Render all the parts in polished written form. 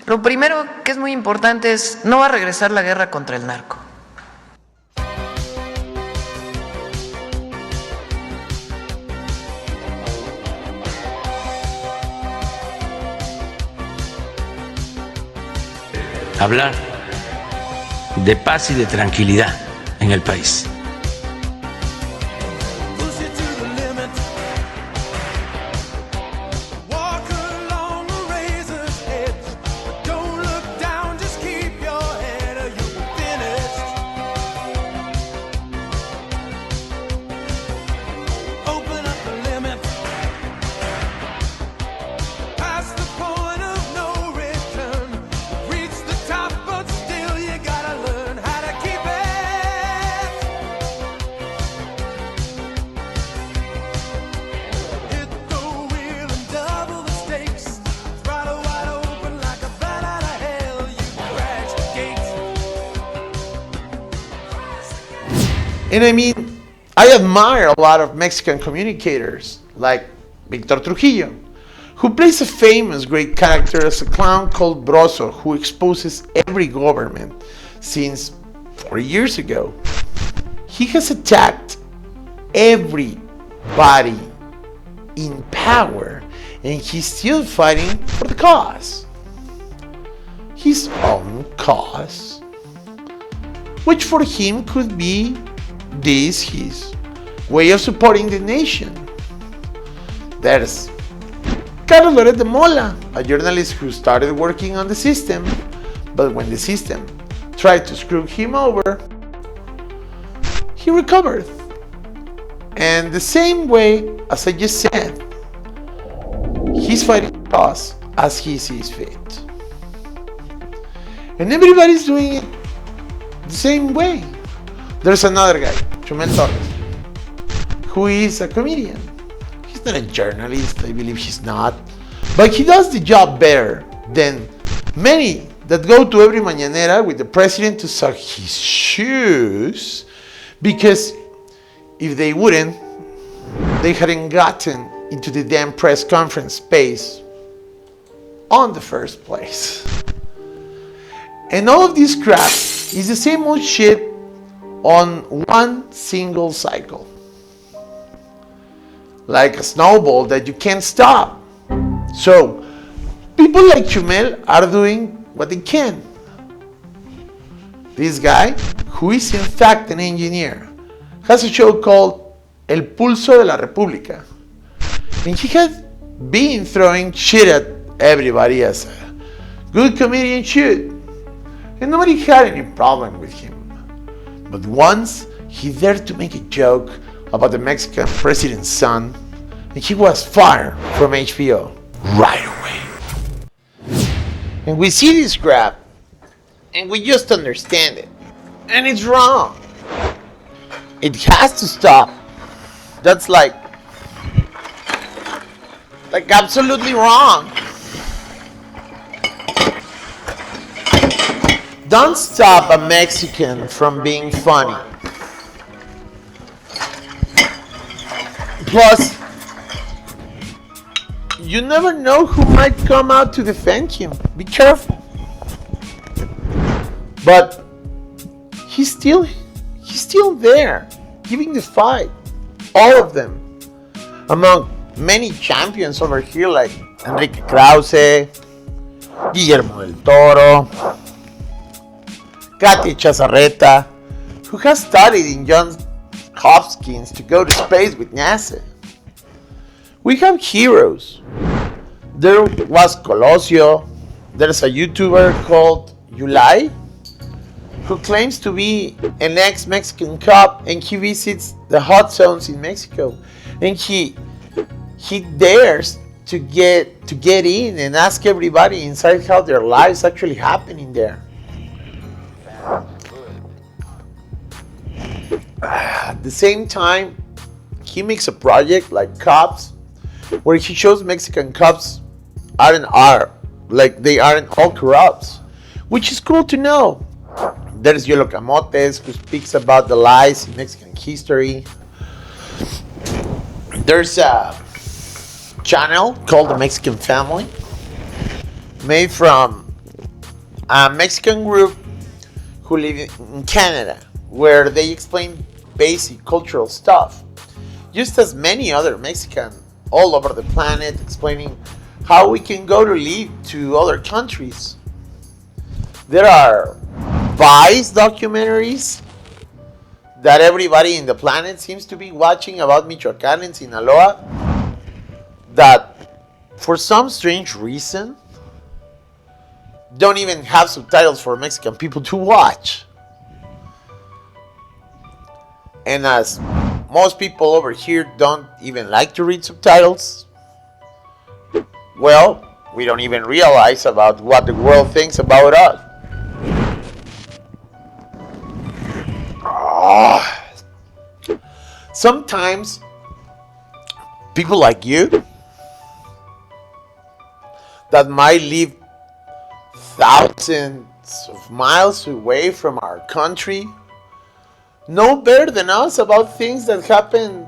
Lo primero que es muy importante es, no va a regresar la guerra contra el narco. Hablar de paz y de tranquilidad en el país. And I mean, I admire a lot of Mexican communicators, like Victor Trujillo, who plays a famous great character as a clown called Broso, who exposes every government since 40 years ago. He has attacked everybody in power, and he's still fighting for the cause. His own cause, which for him could be his way of supporting the nation. There's Carlos Loret de Mola, a journalist who started working on the system, but when the system tried to screw him over, he recovered. And the same way as I just said, he's fighting the cause as he sees fit. And everybody's doing it the same way. There's another guy, Chumel Torres, who is a comedian. He's not a journalist, I believe he's not, but he does the job better than many that go to every mañanera with the president to suck his shoes, because if they wouldn't, they hadn't gotten into the damn press conference space on the first place. And all of this crap is the same old shit on one single cycle, like a snowball that you can't stop. So people like Chumel are doing what they can. This guy, who is in fact an engineer, has a show called El Pulso de la República, and he has been throwing shit at everybody as a good comedian should, and nobody had any problem with him. But once he dared to make a joke about the Mexican president's son, and he was fired from HBO right away. And we see this crap, and we just understand it. And it's wrong. It has to stop. That's like absolutely wrong. Don't stop a Mexican from being funny. Plus, you never know who might come out to defend him. Be careful. But he's still there, giving the fight. All of them. Among many champions over here like Enrique Krause, Guillermo del Toro, Katy Chazarreta, who has studied in Johns Hopkins to go to space with NASA. We have heroes. There was Colosio. There's a YouTuber called Yulai, who claims to be an ex-Mexican cop, and he visits the hot zones in Mexico, and he dares to get in and ask everybody inside how their lives actually happening there. At the same time, he makes a project like Cops, where he shows Mexican cops aren't all corrupt, which is cool to know. There's Yolo Camotes, who speaks about the lies in Mexican history. There's a channel called The Mexican Family, made from a Mexican group who live in Canada, where they explain basic cultural stuff, just as many other Mexicans all over the planet explaining how we can go to live to other countries. There are Vice documentaries that everybody in the planet seems to be watching about Michoacán and Sinaloa that, for some strange reason, don't even have subtitles for Mexican people to watch. And as most people over here don't even like to read subtitles, well, we don't even realize about what the world thinks about us. Sometimes people like you that might live thousands of miles away from our country know better than us about things that happen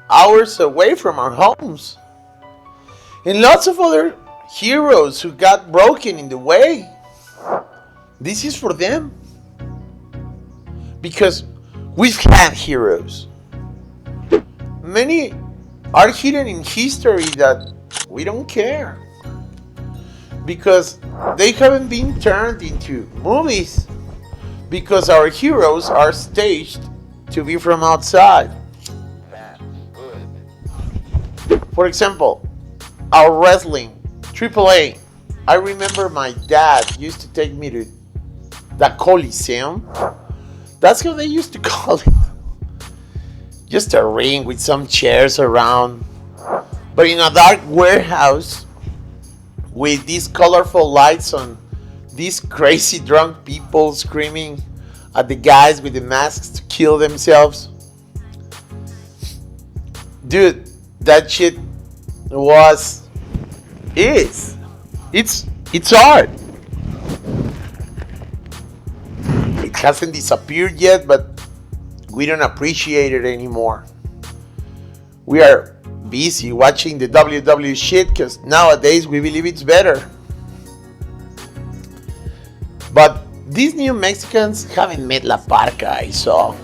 hours away from our homes. And lots of other heroes who got broken in the way. This is for them. Because we've had heroes. Many are hidden in history that we don't care. Because they haven't been turned into movies. Because our heroes are staged to be from outside. For example, our wrestling, AAA. I remember my dad used to take me to the Coliseum. That's how they used to call it. Just a ring with some chairs around. But in a dark warehouse with these colorful lights on, these crazy drunk people screaming at the guys with the masks to kill themselves. Dude, that shit it's art. It hasn't disappeared yet, but we don't appreciate it anymore. We are busy watching the WWE shit because nowadays we believe it's better. But these new Mexicans haven't met La Parca, I saw.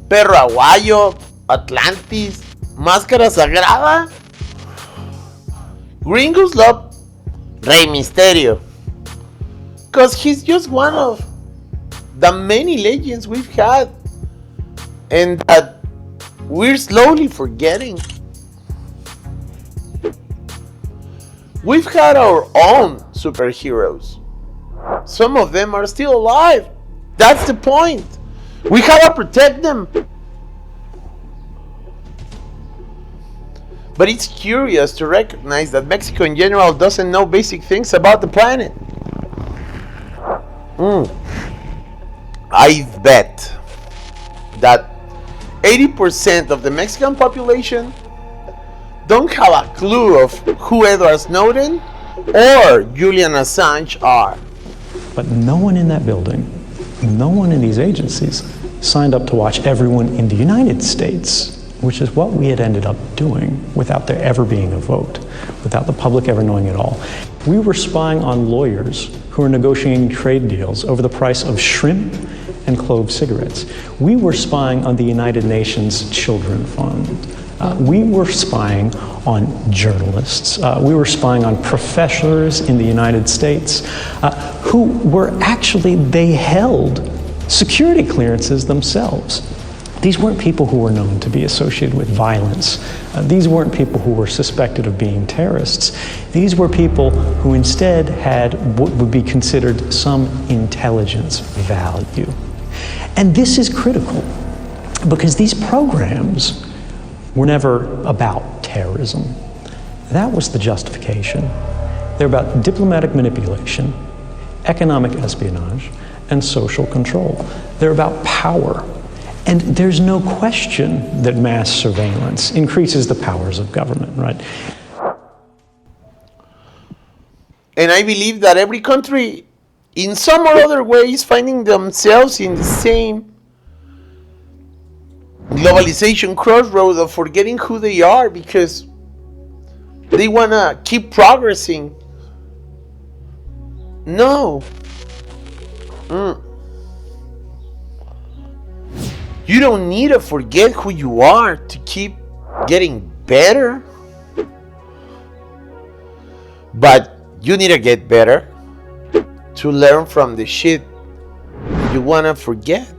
Perro Aguayo, Atlantis, Máscara Sagrada. Gringos love Rey Mysterio, cause he's just one of the many legends we've had and that we're slowly forgetting. We've had our own superheroes. Some of them are still alive. That's the point. We gotta protect them. But it's curious to recognize that Mexico in general doesn't know basic things about the planet. I bet that 80% of the Mexican population don't have a clue of who Edward Snowden or Julian Assange are. But no one in that building, no one in these agencies signed up to watch everyone in the United States, which is what we had ended up doing without there ever being a vote, without the public ever knowing it all. We were spying on lawyers who were negotiating trade deals over the price of shrimp and clove cigarettes. We were spying on the United Nations Children Fund. We were spying on journalists. We were spying on professors in the United States who were actually, they held security clearances themselves. These weren't people who were known to be associated with violence. These weren't people who were suspected of being terrorists. These were people who instead had what would be considered some intelligence value. And this is critical because these programs were never about terrorism. That was the justification. They're about diplomatic manipulation, economic espionage, and social control. They're about power. And there's no question that mass surveillance increases the powers of government, right? And I believe that every country, in some or other way, is finding themselves in the same globalization crossroad of forgetting who they are because they want to keep progressing. No. You don't need to forget who you are to keep getting better. But you need to get better to learn from the shit you want to forget.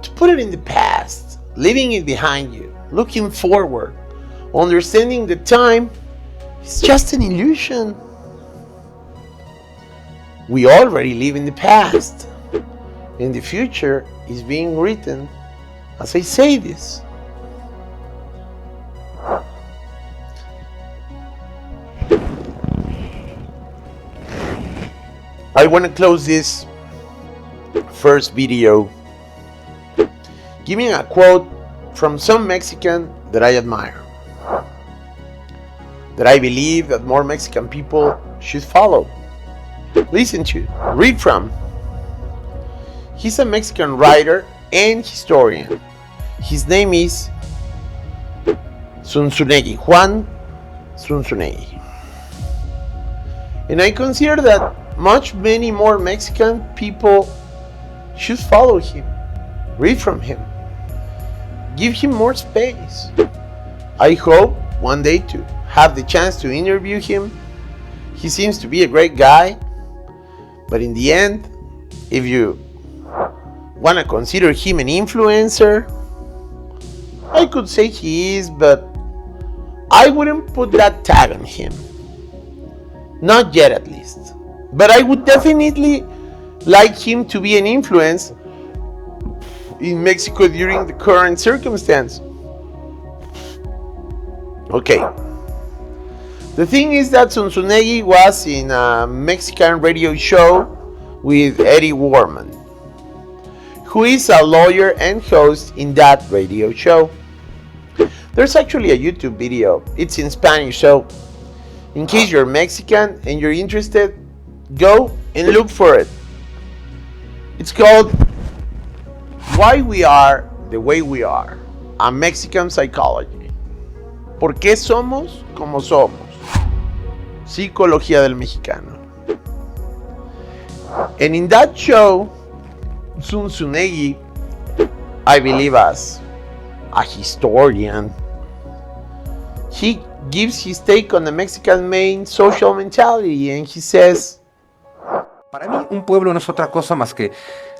To put it in the past, leaving it behind you, looking forward, understanding the time is just an illusion. We already live in the past, and the future is being written as I say this. I want to close this first video giving a quote from some Mexican that I admire, that I believe that more Mexican people should follow, listen to, read from. He's a Mexican writer and historian. His name is Juan Zunzunegui. And I consider that many more Mexican people should follow him, read from him, give him more space. I hope one day to have the chance to interview him. He seems to be a great guy, but in the end, if you want to consider him an influencer, I could say he is, but I wouldn't put that tag on him. Not yet, at least. But I would definitely like him to be an influence in Mexico during the current circumstance. Okay. The thing is that Zunzunegui was in a Mexican radio show with Eddie Warman, who is a lawyer and host in that radio show. There's actually a YouTube video. It's in Spanish, so in case you're Mexican and you're interested, go and look for it. It's called Why We Are the Way We Are, a Mexican Psychology. ¿Por qué somos como somos? Psicología del Mexicano. And in that show, Zunzunegui, I believe as a historian, he gives his take on the Mexican main social mentality, and he says, para mí un pueblo no es otra cosa más que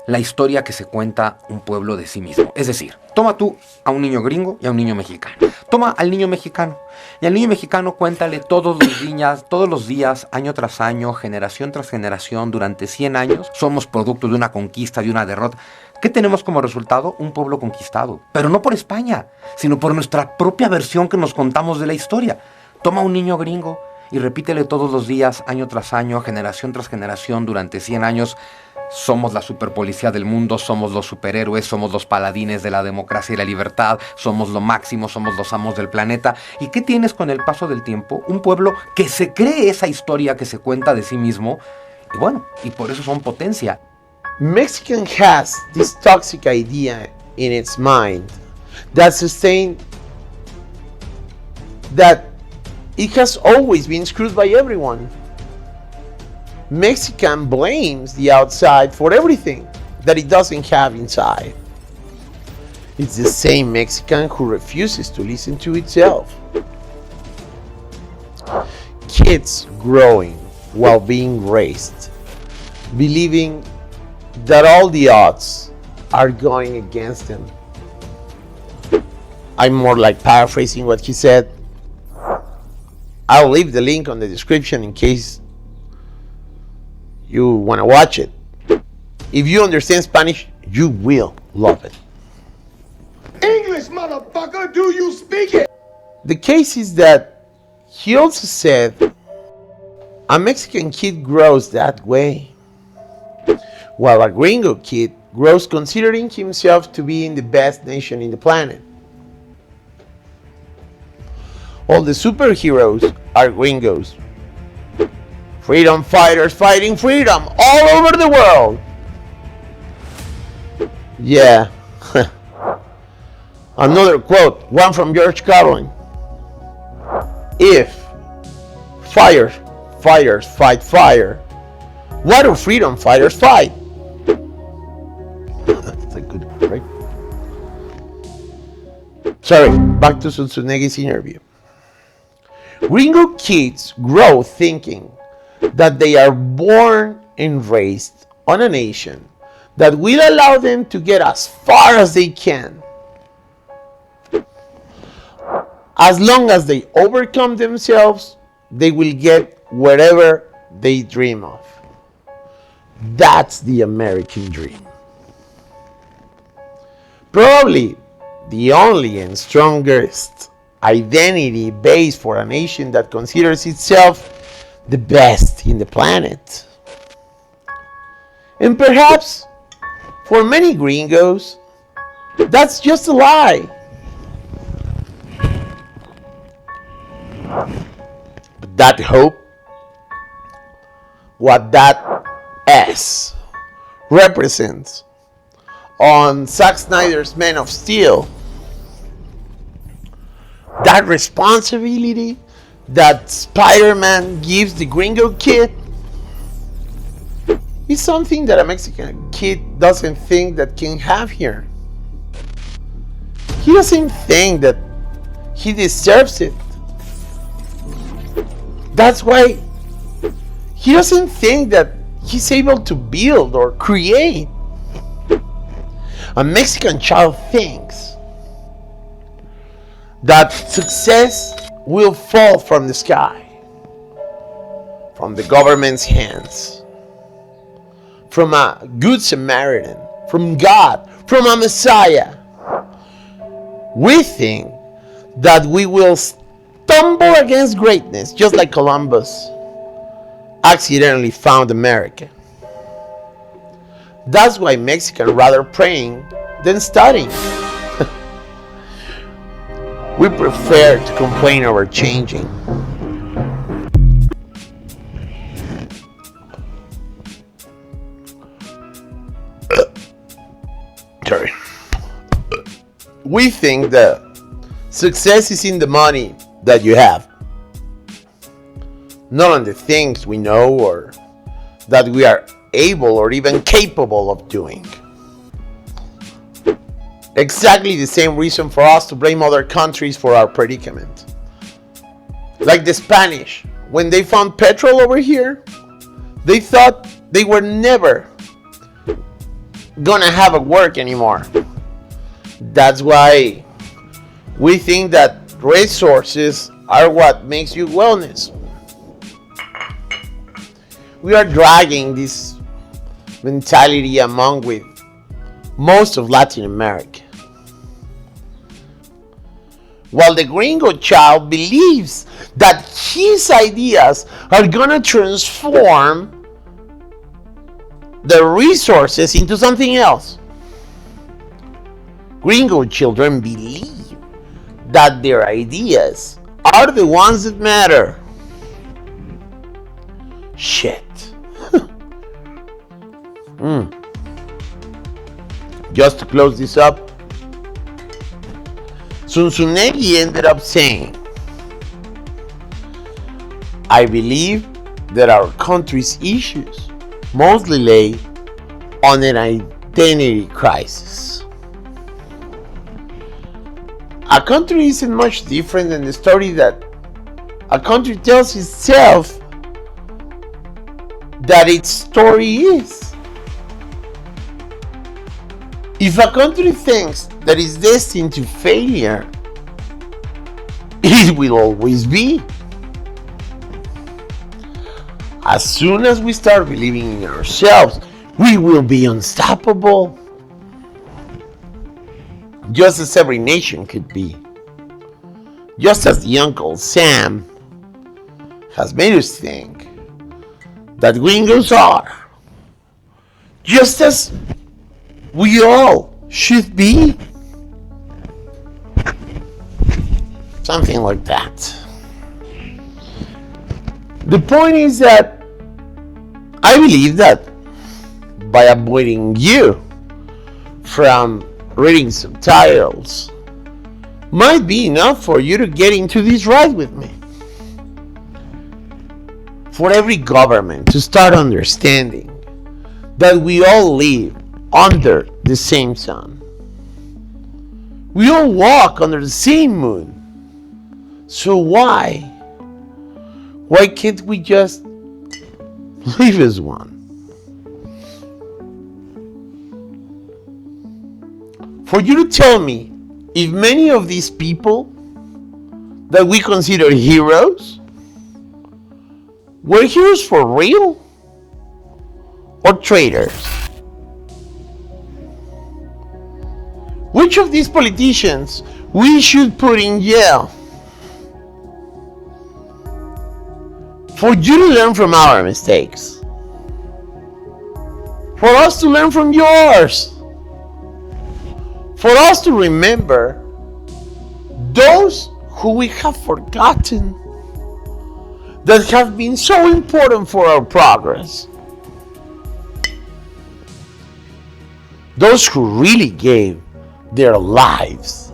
la historia que se cuenta un pueblo de sí mismo. Es decir, toma tú a un niño gringo y a un niño mexicano. Toma al niño mexicano y al niño mexicano cuéntale todos los días, año tras año, generación tras generación, durante 100 años, somos producto de una conquista, de una derrota. ¿Qué tenemos como resultado? Un pueblo conquistado. Pero no por España, sino por nuestra propia versión que nos contamos de la historia. Toma a un niño gringo y repítele todos los días, año tras año, generación tras generación, durante 100 años. Somos la superpolicía del mundo, somos los superhéroes, somos los paladines de la democracia y la libertad, somos lo máximo, somos los amos del planeta. ¿Y qué tienes con el paso del tiempo? Un pueblo que se cree esa historia que se cuenta de sí mismo, y bueno, y por eso son potencia. Mexican has this toxic idea in its mind that it has always been screwed by everyone. Mexican blames the outside for everything that it doesn't have inside. It's the same Mexican who refuses to listen to itself. Kids growing while being raised, believing that all the odds are going against them. I'm more like paraphrasing what he said. I'll leave the link on the description in case you want to watch it. If you understand Spanish, you will love it. English, motherfucker, do you speak it? The case is that he also said a Mexican kid grows that way, while a gringo kid grows considering himself to be in the best nation in the planet. All the superheroes are gringos. Freedom fighters fighting freedom all over the world. Yeah. Another quote, one from George Carlin. If fighters fight fire, what do freedom fighters fight? That's a good one, right? Sorry, back to Zunzunegi's interview. Gringo kids grow thinking that they are born and raised on a nation that will allow them to get as far as they can, as long as they overcome themselves, they will get whatever they dream of. That's the American dream. Probably the only and strongest identity base for a nation that considers itself the best in the planet. And perhaps for many gringos, that's just a lie. But that hope, what that S represents on Zack Snyder's Man of Steel, that responsibility that Spider-Man gives the gringo kid, is something that a Mexican kid doesn't think that can have here. He doesn't think that he deserves it. That's why he doesn't think that he's able to build or create. A Mexican child thinks that success will fall from the sky, from the government's hands, from a good Samaritan, from God, from a Messiah. We think that we will stumble against greatness, just like Columbus accidentally found America. That's why Mexicans rather praying than studying. We prefer to complain over changing. Sorry. We think that success is in the money that you have, not on the things we know or that we are able or even capable of doing. Exactly the same reason for us to blame other countries for our predicament. Like the Spanish, when they found petrol over here, they thought they were never gonna have a work anymore. That's why we think that resources are what makes you wellness. We are dragging this mentality among with most of Latin America. While the gringo child believes that his ideas are gonna transform the resources into something else. Gringo children believe that their ideas are the ones that matter. Shit. Just to close this up, Zunzunegi ended up saying, I believe that our country's issues mostly lay on an identity crisis. A country isn't much different than the story that a country tells itself that its story is. If a country thinks that it's destined to failure, it will always be. As soon as we start believing in ourselves, we will be unstoppable. Just as every nation could be. Just as the Uncle Sam has made us think that gringos are. Just as we all should be. Something like that. The point is that I believe that by avoiding you from reading subtitles might be enough for you to get into this ride with me. For every government to start understanding that we all live under the same sun. We all walk under the same moon. So why can't we just live as one? For you to tell me if many of these people that we consider heroes were heroes for real or traitors? Which of these politicians we should put in jail? For you to learn from our mistakes. For us to learn from yours. For us to remember those who we have forgotten that have been so important for our progress. Those who really gave their lives.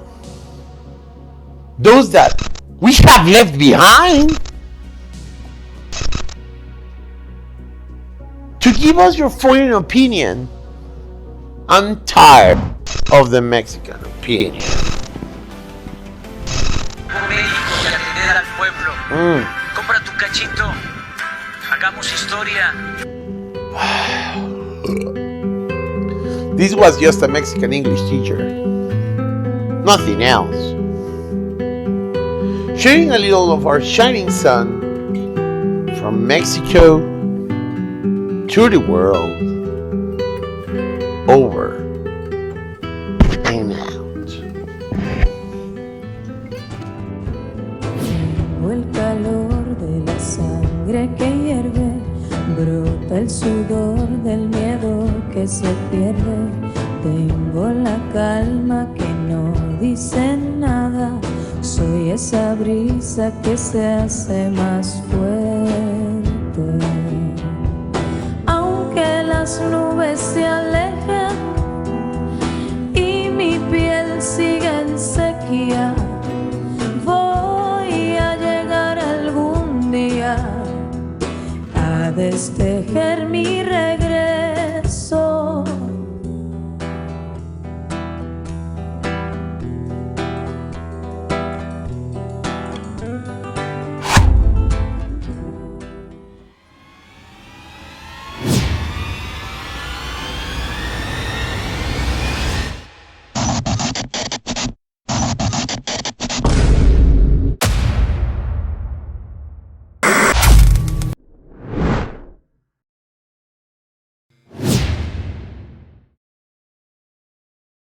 Those that we have left behind. To give us your foreign opinion. I'm tired of the Mexican opinion. México y atender al pueblo. Compra tu cachito. Hagamos historia. This was just a Mexican English teacher. Nothing else. Sharing a little of our shining sun from Mexico to the world, over and out. Tengo el calor de la sangre que hierve, brota el sudor del miedo que se pierde. Tengo la calma que no dice nada, soy esa brisa que se hace más fuerte. Las nubes se alejan y mi piel sigue en sequía. Voy a llegar algún día a destejer mi